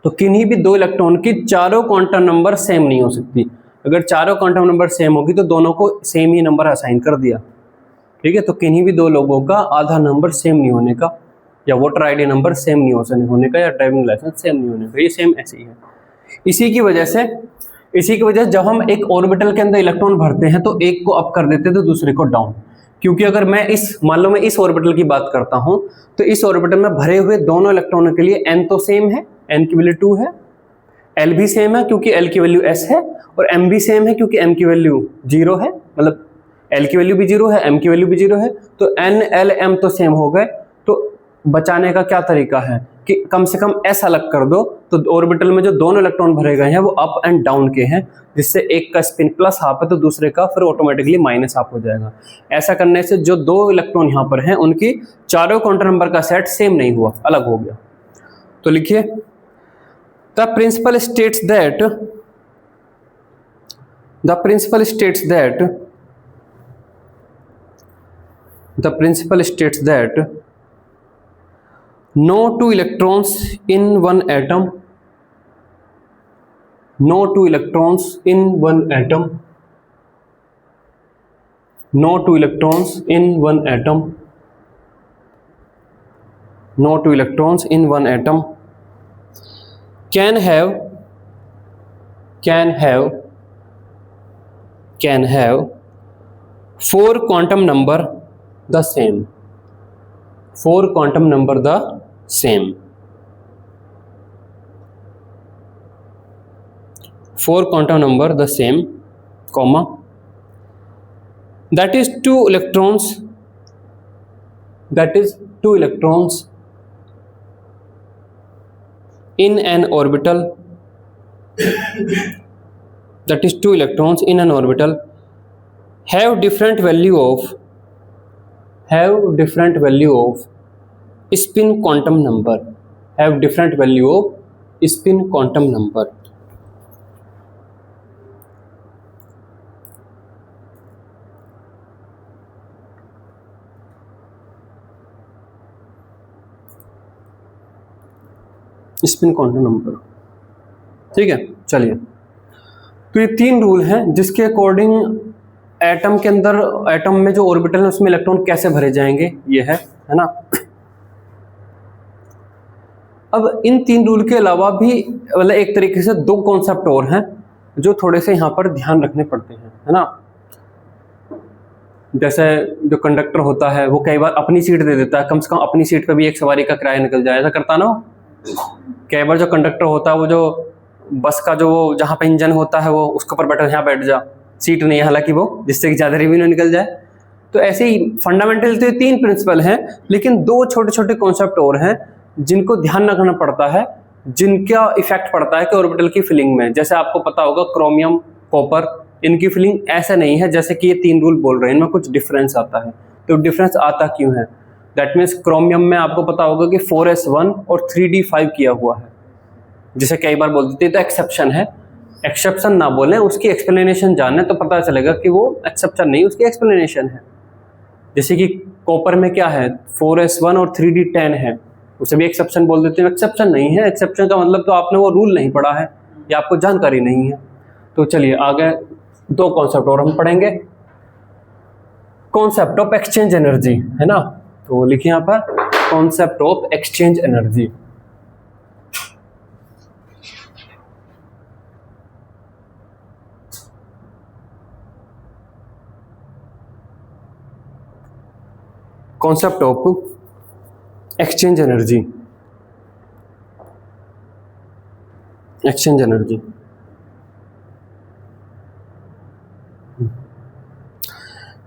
तो किन्हीं भी दो इलेक्ट्रॉन की चारों क्वांटम नंबर सेम नहीं हो सकती। अगर चारों क्वांटम नंबर सेम होगी तो दोनों को सेम ही नंबर असाइन कर दिया, ठीक है। तो किन्हीं भी दो लोगों का आधार नंबर सेम नहीं होने का, या वोटर आईडी नंबर सेम नहीं होने का, या ड्राइविंग लाइसेंस सेम नहीं होने का, ये सेम ऐसे ही है। इसी की वजह से जब हम एक ऑर्बिटल के अंदर इलेक्ट्रॉन भरते हैं तो एक को अप कर देते हैं तो दूसरे को डाउन। क्योंकि अगर मैं मान लो मैं इस ऑर्बिटल की बात करता हूं, तो इस ऑर्बिटल में भरे हुए दोनों इलेक्ट्रॉनों के लिए n तो सेम है, n की वैल्यू 2 है, l भी सेम है क्योंकि l की वैल्यू s है, और m भी सेम है क्योंकि m की वैल्यू 0 है, मतलब l की वैल्यू भी 0 है, m की वैल्यू भी 0 है। तो n, l, m तो सेम हो गए। तो बचाने का क्या तरीका है कि कम से कम s अलग कर दो, तो ऑर्बिटल में जो दोनों इलेक्ट्रॉन भरे गए हैं वो अप एंड डाउन के हैं, जिससे एक का स्पिन प्लस हाफ है तो दूसरे का फिर ऑटोमेटिकली माइनस हाफ हो जाएगा। ऐसा करने से जो दो इलेक्ट्रॉन यहाँ पर हैं उनकी चारों क्वांटम नंबर का सेट सेम नहीं हुआ, अलग हो गया। तो लिखिए, the principal states that no two electrons in one atom can have four quantum number the same. Four quantum number the same. Four quantum number the same, comma. That is two electrons in an orbital. That is two electrons in an orbital have different value of spin quantum number. Have different value of spin quantum number. Spin quantum number, ठीक है। चलिए, तो ये तीन rule हैं जिसके according atom के अंदर, एटम में जो ऑर्बिटल है उसमें इलेक्ट्रॉन कैसे भरे जाएंगे, ये है ना। अब इन तीन रूल के अलावा भी मतलब एक तरीके से दो कॉन्सेप्ट और हैं जो थोड़े से यहाँ पर ध्यान रखने पड़ते हैं, है ना। जैसे जो कंडक्टर होता है वो कई बार अपनी सीट दे देता है, कम से कम अपनी सीट पे भी एक सवारी का किराया निकल जाए, ऐसा करता ना। कई बार जो कंडक्टर होता है वो जो बस का जो जहाँ पे इंजन होता है वो उसके ऊपर बैठा, यहाँ बैठ जा, सीट नहीं है हालांकि वो, जिससे कि ज़्यादा रेवेन्यू निकल जाए। तो ऐसे ही फंडामेंटल तो 3 प्रिंसिपल हैं, लेकिन 2 छोटे छोटे कॉन्सेप्ट और हैं जिनको ध्यान रखना पड़ता है, जिनका इफेक्ट पड़ता है कि ऑर्बिटल की फिलिंग में। जैसे आपको पता होगा क्रोमियम, कॉपर, इनकी फिलिंग ऐसा नहीं है जैसे कि ये 3 रूल बोल रहे हैं, इनमें कुछ डिफरेंस आता है। तो डिफरेंस आता क्यों है? दैट मीन्स क्रोमियम में आपको पता होगा कि 4s1 और 3d5 किया हुआ है, जिसे कई बार बोल देते हैं तो एक्सेप्शन है। एक्सेप्शन ना बोलें, उसकी एक्सप्लेनेशन जाने तो पता चलेगा कि वो एक्सेप्शन नहीं, उसकी एक्सप्लेनेशन है। जैसे कि कॉपर में क्या है, 4s1 और 3d10 है, उसे भी एक्सेप्शन बोल देते हैं। एक्सेप्शन नहीं है, एक्सेप्शन का मतलब तो आपने वो रूल नहीं पढ़ा है या आपको जानकारी नहीं है। तो चलिए आगे 2 कॉन्सेप्ट और हम पढ़ेंगे। कॉन्सेप्ट ऑफ एक्सचेंज एनर्जी है ना, तो लिखिए यहां पर concept of exchange energy. Concept of exchange energy, exchange energy.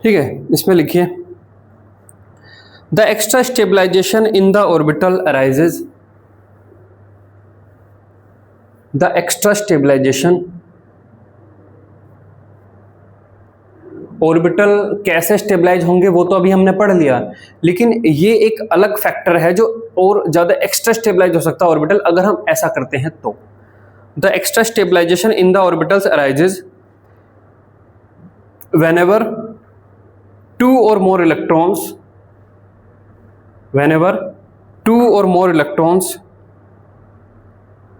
ठीक है, इसमें लिखिए the extra stabilization in the orbital arises, the extra stabilization, orbital कैसे स्टेबलाइज होंगे वो तो अभी हमने पढ़ लिया, लेकिन ये एक अलग फैक्टर है जो और ज्यादा एक्स्ट्रा स्टेबलाइज हो सकता है ऑर्बिटल अगर हम ऐसा करते हैं तो। The extra stabilization in the orbitals arises whenever 2 or more electrons, whenever 2 or more electrons,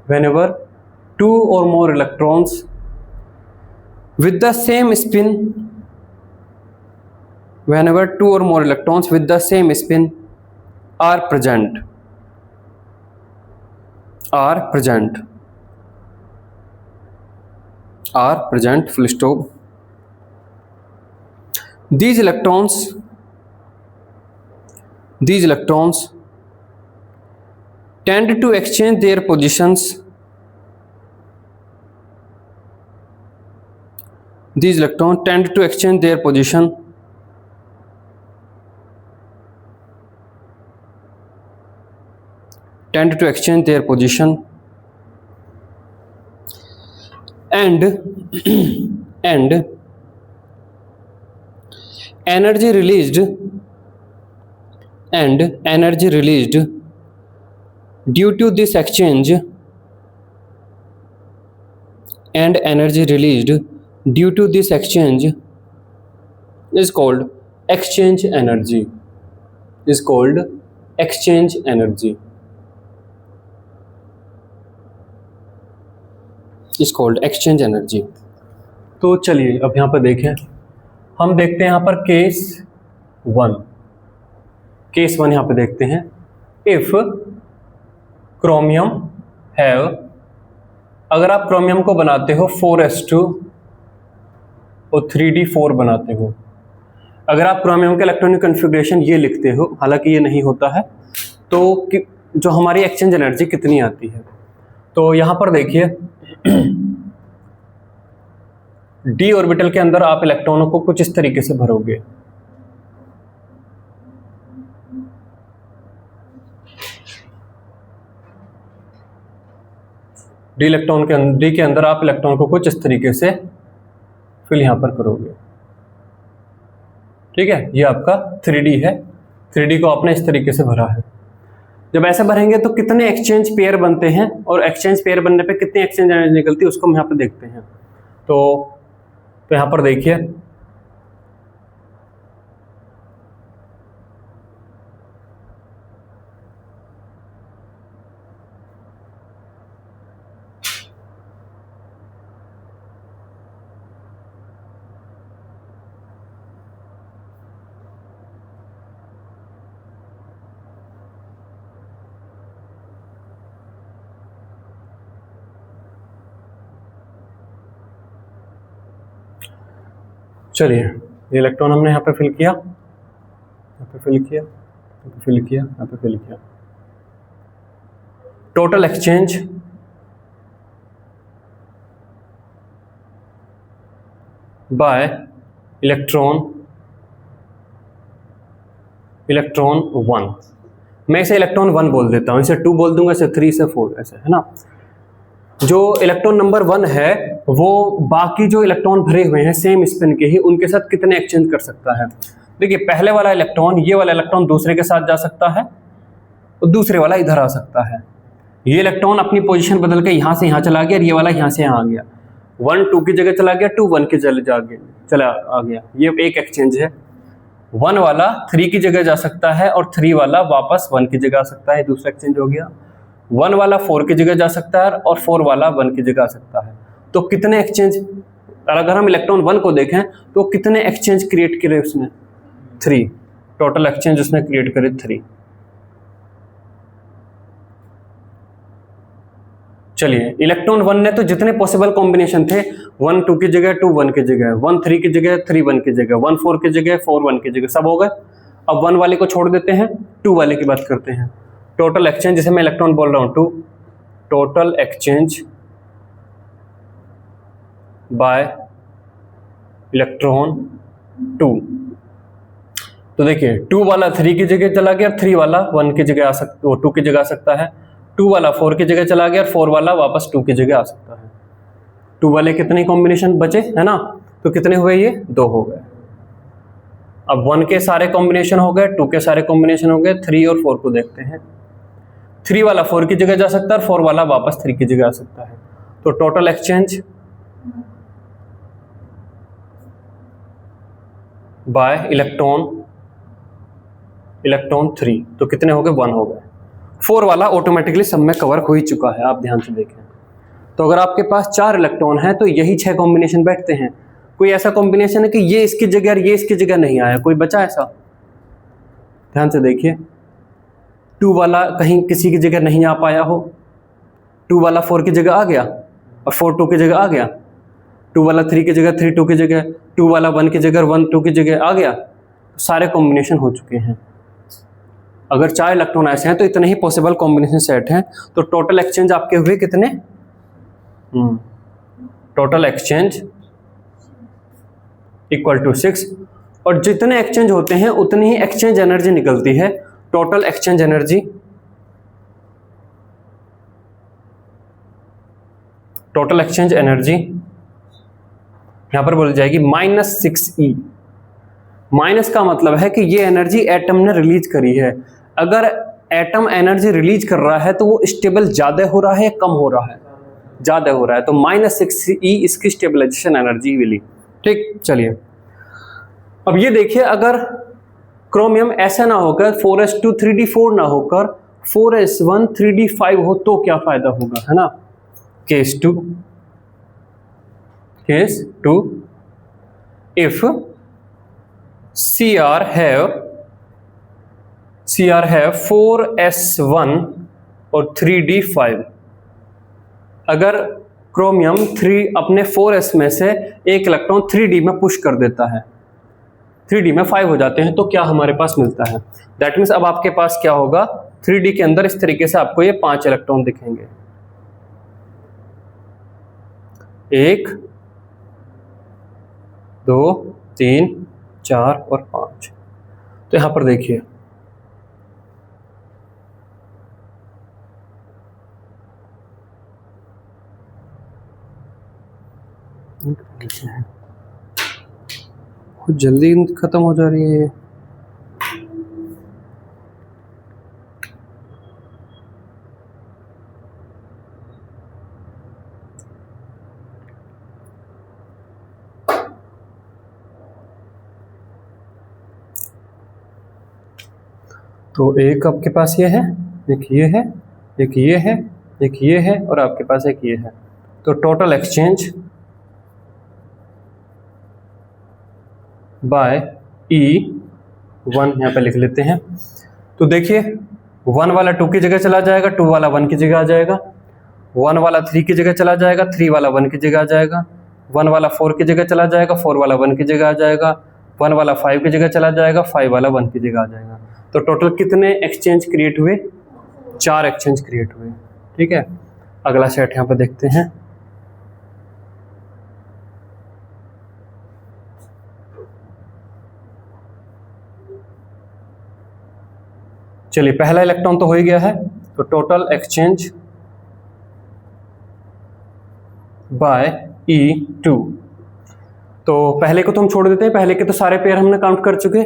whenever 2 or more electrons with the same spin, whenever 2 or more electrons with the same spin are present, are present, are present, full stop. These electrons tend to exchange their positions, these electrons tend to exchange their position and energy released due to this exchange, and energy released due to this exchange is called exchange energy, is called exchange energy, is called exchange energy। तो चलिए अब यहाँ पर देखें, हम देखते हैं यहाँ पर केस 1 यहाँ पे देखते हैं। इफ क्रोमियम हैव, अगर आप क्रोमियम को बनाते हो 4s2 और 3d4 बनाते हो, अगर आप क्रोमियम के इलेक्ट्रॉनिक कॉन्फ़िगरेशन ये लिखते हो, हालांकि ये नहीं होता है, तो जो हमारी एक्सचेंज एनर्जी कितनी आती है, तो यहाँ पर देखिए डी ऑर्बिटल के अंदर आप इलेक्ट्रॉनों को कुछ इस तरीके से भरोगे, डी के अंदर आप इलेक्ट्रॉन को कुछ इस तरीके से फिल यहां पर करोगे। ठीक है, ये आपका 3D है, 3D को आपने इस तरीके से भरा है। जब ऐसे भरेंगे तो कितने एक्सचेंज पेयर बनते हैं और एक्सचेंज पेयर बनने पे कितनी एक्सचेंज एनर्जी निकलती है उसको हम यहाँ पे देखते हैं। तो यहाँ पर देखिए चलिए, ये इलेक्ट्रॉन हमने यहाँ पे फिल किया, यहाँ पे फिल किया, यहाँ पे फिल किया, यहाँ पे फिल किया। Total exchange bye electron electron 1, मैं इसे इलेक्ट्रॉन 1 बोल देता हूँ, इसे 2 बोल दूंगा, इसे 3 से 4 ऐसे, है ना। जो इलेक्ट्रॉन नंबर 1 है वो बाकी जो इलेक्ट्रॉन भरे हुए हैं सेम स्पिन के ही, उनके साथ कितने एक्सचेंज कर सकता है। देखिए पहले वाला इलेक्ट्रॉन, ये वाला इलेक्ट्रॉन दूसरे के साथ जा सकता है और दूसरे वाला इधर आ सकता है। ये इलेक्ट्रॉन अपनी पोजीशन बदल के यहाँ से यहाँ चला गया और ये वाला यहाँ से यहाँ आ गया। 1 2 की जगह चला गया, 2 1 की जगह चला आ गया, ये एक एक्सचेंज है। 1 वाला 3 की जगह जा सकता है और 3 वाला वापस 1 की जगह आ सकता है, दूसरा एक्सचेंज हो गया। 1 वाला 4 की जगह जा सकता है और 4 वाला 1 की जगह आ सकता है। तो कितने एक्सचेंज, अगर हम इलेक्ट्रॉन 1 को देखें तो कितने एक्सचेंज क्रिएट करे उसने, 3, टोटल एक्सचेंज उसने क्रिएट करे 3। चलिए इलेक्ट्रॉन 1 ने तो जितने पॉसिबल कॉम्बिनेशन थे, 1 2 की जगह 2 1 की जगह, 1 3 की जगह 3 1 की जगह, 1 4 की जगह 4 1 की जगह, सब हो गए। अब 1 वाले को छोड़ देते हैं, 2 वाले की बात करते हैं। टोटल एक्सचेंज, जिसे मैं इलेक्ट्रॉन बोल रहा हूं 2, टोटल एक्सचेंज बाय इलेक्ट्रॉन 2। तो देखिए 2 वाला 3 की जगह चला गया, 3 वाला 1 की जगह आ सकता, 2 की जगह आ सकता है। 2 वाला 4 की जगह चला गया, 4 वाला वापस 2 की जगह आ सकता है। 2 वाले कितने कॉम्बिनेशन बचे, है ना, तो कितने हुए, ये 2 हो गए। अब 1 के सारे कॉम्बिनेशन हो गए, 2 के सारे कॉम्बिनेशन हो गए, 3 और 4 को देखते हैं। 3 वाला 4 की जगह जा सकता है और 4 वाला वापस 3 की जगह आ सकता है। तो टोटल एक्सचेंज बाय इलेक्ट्रॉन 3, तो कितने हो गए, 1 हो गए। 4 वाला ऑटोमेटिकली सब में कवर हो ही चुका है, आप ध्यान से देखें। तो अगर आपके पास 4 इलेक्ट्रॉन है तो यही 6 कॉम्बिनेशन बैठते हैं। कोई ऐसा कॉम्बिनेशन है कि ये इसकी जगह और ये इसकी जगह नहीं आया, कोई बचा ऐसा, ध्यान से देखिए। 2 वाला कहीं किसी की जगह नहीं आ पाया हो, 2 वाला 4 की जगह आ गया और 4 2 की जगह आ गया, 2 वाला 3 की जगह 3 2 की जगह, 2 वाला 1 की जगह 1 2 की जगह आ गया, तो सारे कॉम्बिनेशन हो चुके हैं। अगर 4 इलेक्ट्रॉन ऐसे हैं तो इतने ही पॉसिबल कॉम्बिनेशन सेट हैं। तो टोटल एक्सचेंज आपके हुए कितने, टोटल एक्सचेंज इक्वल टू 6, और जितने एक्सचेंज होते हैं उतनी ही एक्सचेंज एनर्जी निकलती है। Total exchange energy, total exchange energy यहां पर बोली जाएगी -6E। माइनस का मतलब है कि ये एनर्जी एटम ने रिलीज करी है। अगर एटम एनर्जी रिलीज कर रहा है तो वो स्टेबल ज्यादा हो रहा है या कम हो रहा है, ज्यादा हो रहा है, तो -6E इसकी स्टेबलाइजेशन एनर्जी मिली। ठीक, चलिए अब ये देखिए, अगर क्रोमियम ऐसा ना होकर 4s2 3d4 ना होकर 4s1 3d5 हो तो क्या फायदा होगा, है ना। Case 2, if Cr have 4s1 और 3d5, अगर क्रोमियम 3 अपने 4s में से एक इलेक्ट्रॉन 3d में पुश कर देता है, 3d में 5 हो जाते हैं, तो क्या हमारे पास मिलता है। दैट मीन्स अब आपके पास क्या होगा, 3d के अंदर इस तरीके से आपको ये 5 इलेक्ट्रॉन दिखेंगे, 1 2 3 4 और 5। तो यहां पर देखिए बहुत जल्दी खत्म हो जा रही है ये। तो एक आपके पास ये है, एक ये है, एक ये है, एक ये है और आपके पास एक ये है। तो टोटल एक्सचेंज बाय E1 यहाँ पे लिख लेते हैं। तो देखिए 1 वाला 2 की जगह चला जाएगा, 2 वाला 1 की जगह आ जाएगा, 1 वाला 3 की जगह चला जाएगा, 3 वाला 1 की जगह आ जाएगा, 1 वाला 4 की जगह चला जाएगा, 4 वाला 1 की जगह आ जाएगा, 1 वाला 5 की जगह चला जाएगा, 5 वाला 1 की जगह आ जाएगा। तो टोटल कितने एक्सचेंज क्रिएट हुए, 4 एक्सचेंज क्रिएट हुए। ठीक है, अगला सेट यहाँ पे देखते हैं। चलिए पहला इलेक्ट्रॉन तो हो ही गया है, तो टोटल एक्सचेंज बाय E2। तो पहले को तो हम छोड़ देते हैं, पहले के तो सारे पेयर हमने काउंट कर चुके।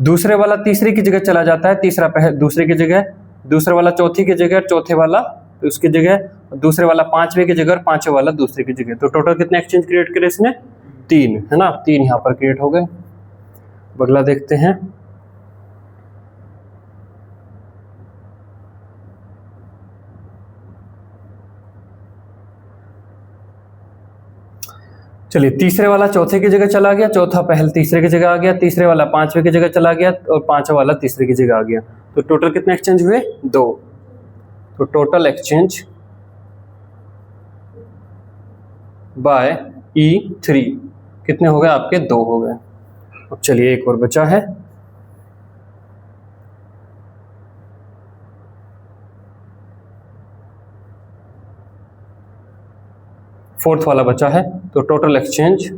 दूसरे वाला तीसरे की जगह चला जाता है, तीसरा दूसरे की जगह, दूसरे वाला चौथी की जगह, चौथे वाला उसकी जगह, दूसरे वाला पांचवे की जगह और पांचवे वाला दूसरे की जगह। तो टोटल कितने एक्सचेंज क्रिएट करे इसने? 3, है ना, 3 यहाँ पर क्रिएट हो गए। अगला देखते हैं। चलिए तीसरे वाला चौथे की जगह चला गया, चौथा पहले तीसरे की जगह आ गया, तीसरे वाला पांचवे की जगह चला गया और पांचवा वाला तीसरे की जगह आ गया। तो टोटल कितने एक्सचेंज हुए? 2। तो टोटल एक्सचेंज बाय E3 कितने हो गए आपके? 2 हो गए। अब चलिए एक और बचा है। फोर्थ वाला बचा है, तो टोटल एक्सचेंज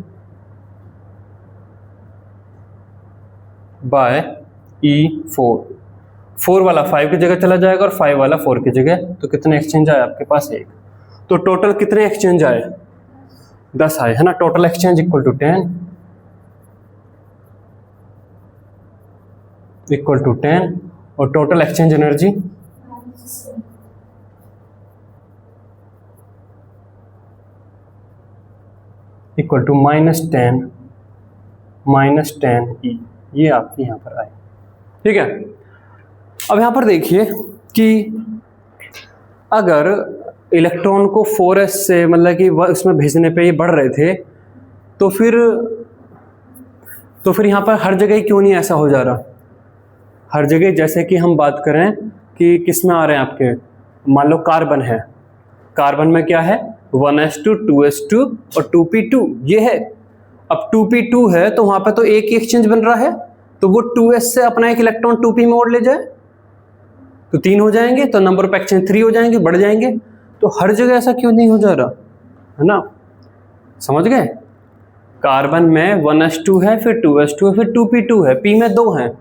बाय E4। 4 वाला 5 की जगह चला जाएगा और 5 वाला 4 की जगह। तो कितने एक्सचेंज आए आपके पास? 1। तो टोटल कितने एक्सचेंज आए? 10 आए, है ना। टोटल एक्सचेंज इक्वल टू 10 और total exchange energy equal to -10 E। ये आपकी यहाँ पर आए, ठीक है। अब यहाँ पर देखिए कि अगर इलेक्ट्रॉन को 4s से मतलब कि उसमें भेजने पे ये बढ़ रहे थे, तो फिर यहाँ पर हर जगह क्यों नहीं ऐसा हो जा रहा? हर जगह जैसे कि हम बात करें कि किस में आ रहे हैं आपके, मान लो कार्बन है, कार्बन में क्या है? 1s2 2s2 और 2p2 ये है। अब 2p2 है तो वहां पे तो एक ही एक्सचेंज बन रहा है, तो वो 2s से अपना एक इलेक्ट्रॉन 2p में और ले जाए तो 3 हो जाएंगे, तो नंबर ऑफ एक्सचेंज 3 हो जाएंगे, बढ़ जाएंगे। तो हर जगह ऐसा क्यों नहीं हो जा रहा, है ना? समझ गए? कार्बन में 1s2 है, फिर 2s2 है, फिर 2p2 है, p में 2 हैं।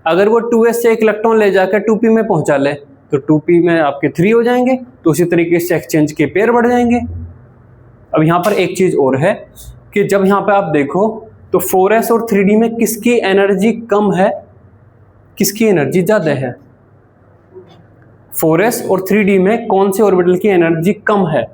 अगर वो 2s से एक इलेक्ट्रॉन ले जाकर 2p में पहुंचा ले तो 2p में आपके 3 हो जाएंगे, तो उसी तरीके से एक्सचेंज के पेयर बढ़ जाएंगे। अब यहाँ पर एक चीज और है कि जब यहाँ पे आप देखो तो 4s और 3d में किसकी एनर्जी कम है, किसकी एनर्जी ज्यादा है? 4s और 3d में कौन से ऑर्बिटल की एनर्जी कम है?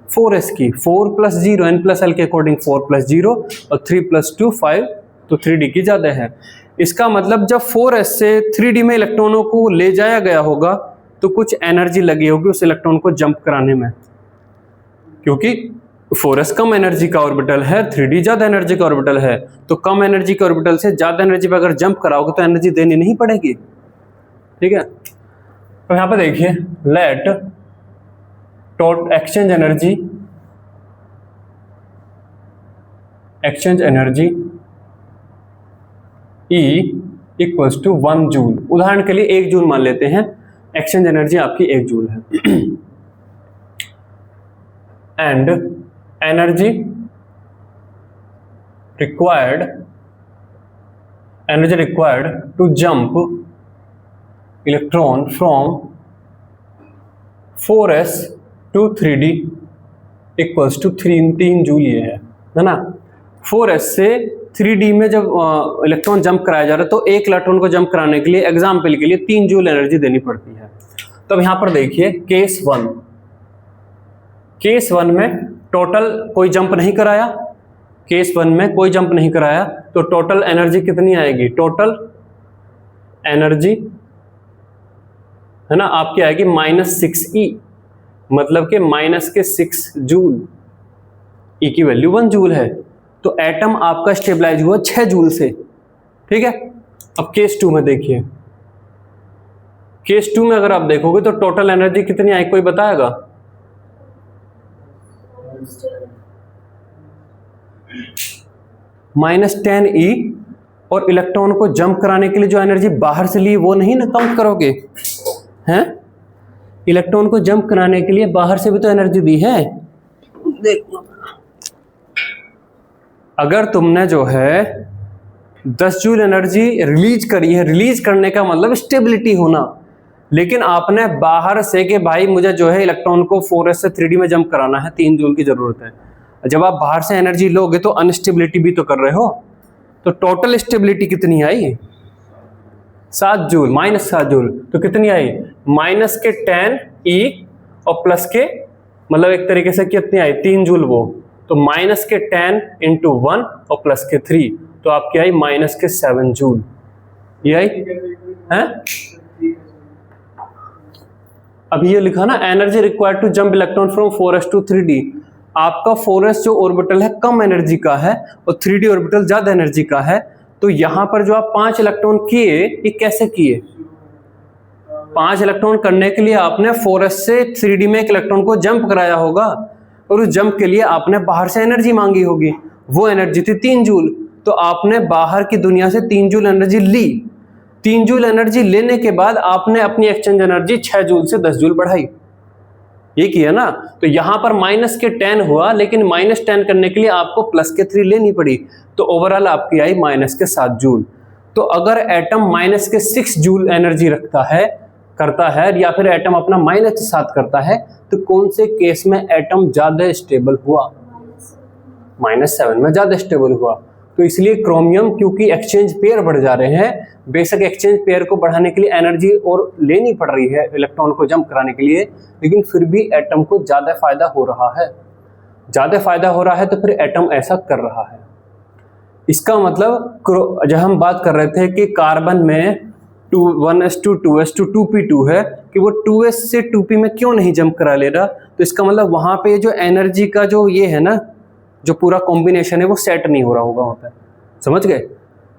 4s की। 4 + 0 n + l के अकॉर्डिंग 4 + 0 और 3 + 2 5, तो 3d की ज्यादा है। इसका मतलब जब 4s से 3d में इलेक्ट्रॉनों को ले जाया गया होगा तो कुछ एनर्जी लगी होगी उस इलेक्ट्रॉन को जंप कराने में, क्योंकि 4s कम एनर्जी का ऑर्बिटल है, 3d ज्यादा एनर्जी का ऑर्बिटल है। तो कम एनर्जी के ऑर्बिटल से ज्यादा एनर्जी पे अगर जंप कराओगे तो एनर्जी देनी नहीं पड़ेगी, ठीक है। तो यहां पर देखिए, let exchange energy E = 1 joule. उदाहरण के लिए 1 जूल मान लेते हैं, एक्सचेंज एनर्जी आपकी 1 जूल है। And energy required to jump electron from 4s to 3d = 3 joule. ये है ना। 4s से 3d में जब इलेक्ट्रॉन जंप कराया जा रहा है तो एक इलेक्ट्रॉन को जंप कराने के लिए एग्जाम्पल के लिए 3 जूल एनर्जी देनी पड़ती है। तो अब यहां पर देखिए केस 1 में टोटल कोई जंप नहीं कराया, केस 1 में कोई जंप नहीं कराया, तो टोटल एनर्जी कितनी आएगी? टोटल एनर्जी है ना आपकी आएगी -6e, मतलब के -6 जूल। E की वैल्यू 1 जूल है, तो एटम आपका स्टेबलाइज हुआ 6 जूल से, ठीक है। अब केस 2 में देखिए, केस 2 में अगर आप देखोगे तो टोटल एनर्जी कितनी आई, कोई बताएगा? -10e, और इलेक्ट्रॉन को जंप कराने के लिए जो एनर्जी बाहर से ली वो नहीं ना काउंट करोगे, हैं? इलेक्ट्रॉन को जंप कराने के लिए बाहर से भी तो एनर्जी दी है। देखो, अगर तुमने जो है 10 जूल एनर्जी रिलीज करी है। रिलीज करने का मतलब स्टेबिलिटी होना। लेकिन आपने बाहर से कि भाई मुझे जो है इलेक्ट्रॉन को 4s से 3d में जंप कराना है, 3 जूल की जरूरत है। जब आप बाहर से एनर्जी लोगे तो अनस्टेबिलिटी भी तो कर रहे हो, तो टोटल स्टेबिलिटी कितनी आई? 7 जूल, -7 जूल। तो कितनी आई? माइनस के 10 E और प्लस के मतलब एक तरीके से कितनी आई? 3 जूल वो। तो माइनस के 10 × 1 और प्लस के 3, तो आपकी आई माइनस के 7 जूल। ये आई है। अभी ये लिखा ना, energy required to jump electron from 4s to 3d। आपका 4s जो ऑर्बिटल है कम एनर्जी का है और 3d ऑर्बिटल ज्यादा एनर्जी का है। तो यहां पर जो आप 5 इलेक्ट्रॉन किए, ये कैसे किए? 5 इलेक्ट्रॉन करने के लिए आपने 4s से 3d में एक इलेक्ट्रॉन को जंप कराया होगा, और उस जंप के लिए आपने बाहर से एनर्जी मांगी होगी। वो एनर्जी थी 3 जूल। तो आपने बाहर की दुनिया से 3 जूल एनर्जी ली। 3 जूल एनर्जी लेने के बाद आपने अपनी एक्सचेंज एनर्जी 6 जूल से 10 जूल बढ़ाई। ये किया ना। तो यहां पर माइनस के 10 हुआ, लेकिन -10 करने के लिए आपको प्लस के 3 लेनी पड़ी। तो ओवरऑल आपकी आई माइनस के 7 जूल। तो अगर एटम माइनस के 6 जूल एनर्जी करता है या फिर एटम अपना -7 करता है, तो कौन से केस में एटम ज्यादा स्टेबल हुआ? -7 में ज्यादा स्टेबल हुआ। तो इसलिए क्रोमियम, क्योंकि एक्सचेंज पेयर बढ़ जा रहे हैं, बेशक एक्सचेंज पेयर को बढ़ाने के लिए एनर्जी और लेनी पड़ रही है इलेक्ट्रॉन को जंप कराने के लिए, लेकिन फिर भी एटम को ज्यादा फायदा हो रहा है। ज्यादा फायदा हो रहा है तो फिर एटम ऐसा कर रहा है। इसका मतलब जब हम बात कर रहे थे कि कार्बन में 1s to 2s to 2p2 है, कि वो 2s से 2p में क्यों नहीं जंप करा ले रहा, तो इसका मतलब वहां पे जो एनर्जी का जो ये है ना, जो पूरा कॉम्बिनेशन है वो सेट नहीं हो रहा होगा वहां पे। समझ गए?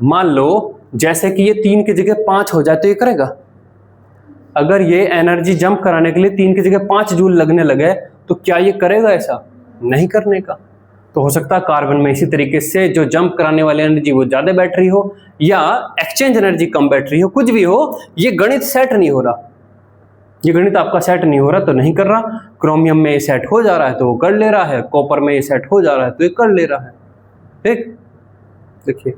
मान लो जैसे कि ये 3 की जगह 5 हो जाए तो ये करेगा। अगर ये एनर्जी जंप कराने के लिए 3 की जगह 5 जूल लगने लगे, तो क्या ये करेगा? ऐसा नहीं करने का। तो हो सकता है कार्बन में इसी तरीके से जो जंप कराने वाली एनर्जी वो ज्यादा बैटरी हो, या एक्सचेंज एनर्जी कम बैटरी हो, कुछ भी हो, ये गणित सेट नहीं हो रहा। ये गणित आपका सेट नहीं हो रहा तो नहीं कर रहा। क्रोमियम में ये सेट हो जा रहा है तो वो कर ले रहा है, कॉपर में ये सेट हो जा रहा है तो ये कर ले रहा है। ठीक, देखिए